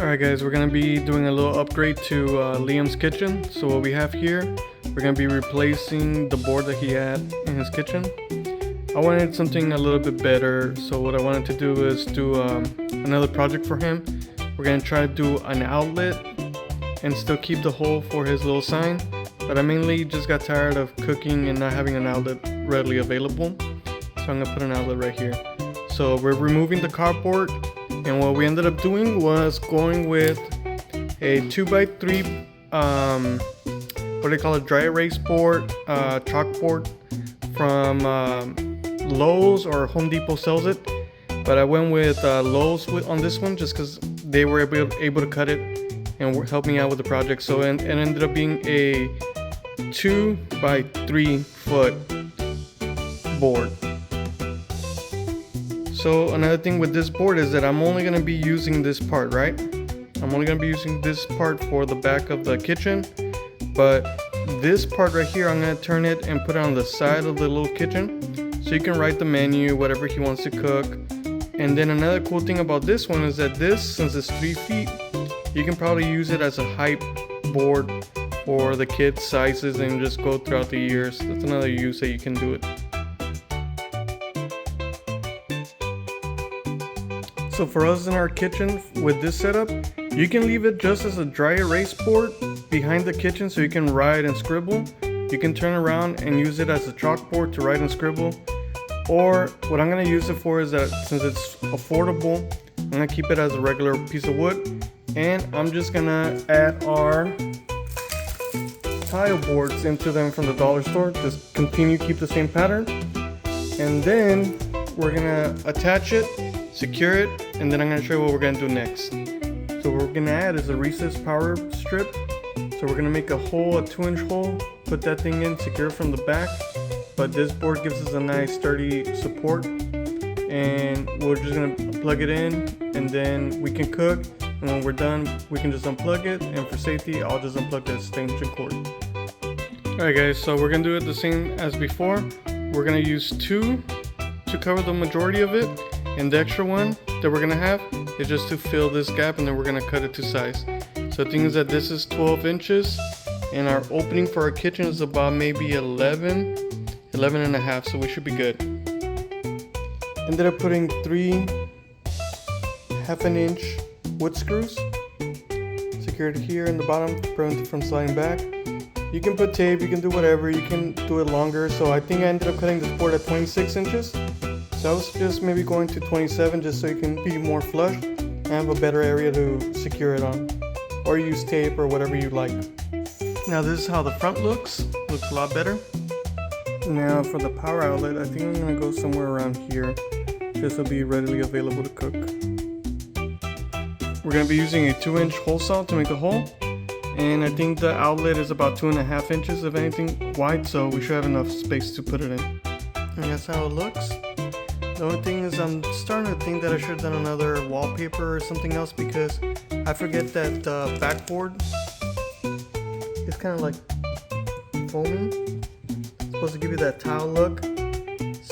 Alright guys, we're going to be doing a little upgrade to Liam's kitchen. So what we have here, we're going to be replacing the board that he had in his kitchen. I wanted something a little bit better, so what I wanted to do is do another project for him. We're going to try to do an outlet and still keep the hole for his little sign. But I mainly just got tired of cooking and not having an outlet readily available. So I'm going to put an outlet right here. So we're removing the cardboard. And what we ended up doing was going with a 2x3, what do they call it, dry erase board, chalkboard from Lowe's, or Home Depot sells it. But I went with Lowe's on this one just because they were able to cut it and help me out with the project. So it ended up being a 2x3 foot board. So another thing with this board is that I'm only going to be using this part, right? I'm only going to be using this part for the back of the kitchen. But this part right here, I'm going to turn it and put it on the side of the little kitchen. So you can write the menu, whatever he wants to cook. And then another cool thing about this one is that this, since it's 3 feet, you can probably use it as a height board for the kids' sizes and just go throughout the years. That's another use that you can do it. So for us in our kitchen with this setup, you can leave it just as a dry erase board behind the kitchen so you can write and scribble. You can turn around and use it as a chalkboard to write and scribble. Or what I'm going to use it for is that since it's affordable, I'm going to keep it as a regular piece of wood. And I'm just going to add our tile boards into them from the dollar store. Just keep the same pattern. And then we're going to attach it, secure it, and then I'm going to show you what we're going to do next. So what we're going to add is a recessed power strip. So we're going to make a hole, a 2-inch hole, put that thing in, secure from the back. But this board gives us a nice sturdy support. And we're just going to plug it in, and then we can cook. And when we're done, we can just unplug it. And for safety, I'll just unplug the extension cord. Alright guys, so we're going to do it the same as before. We're going to use 2 to cover the majority of it. And the extra one that we're going to have is just to fill this gap, and then we're going to cut it to size. So the thing is that this is 12 inches and our opening for our kitchen is about maybe 11 and a half, so we should be good. Ended up putting 3 1/2-inch wood screws secured here in the bottom to prevent it from sliding back. You can put tape, you can do whatever, you can do it longer. So I think I ended up cutting this board at 26 inches. So I was just maybe going to 27 just so you can be more flush and have a better area to secure it on. Or use tape or whatever you like. Now this is how the front looks. Looks a lot better. Now for the power outlet, I think I'm going to go somewhere around here. This will be readily available to cook. We're going to be using a 2-inch hole saw to make a hole. And I think the outlet is about 2.5 inches, if anything, wide. So we should have enough space to put it in. And that's how it looks. The only thing is I'm starting to think that I should have done another wallpaper or something else, because I forget that the backboard is kind of like foamy. It's supposed to give you that tile look.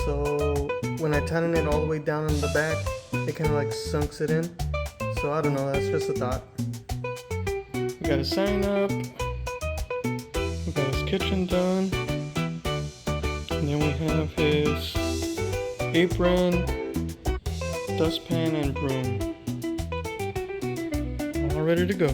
So when I tighten it all the way down in the back, it kind of like sunks it in. So I don't know, that's just a thought. We got a sign up. We got his kitchen done. And then we have his apron, dustpan, and broom. All ready to go.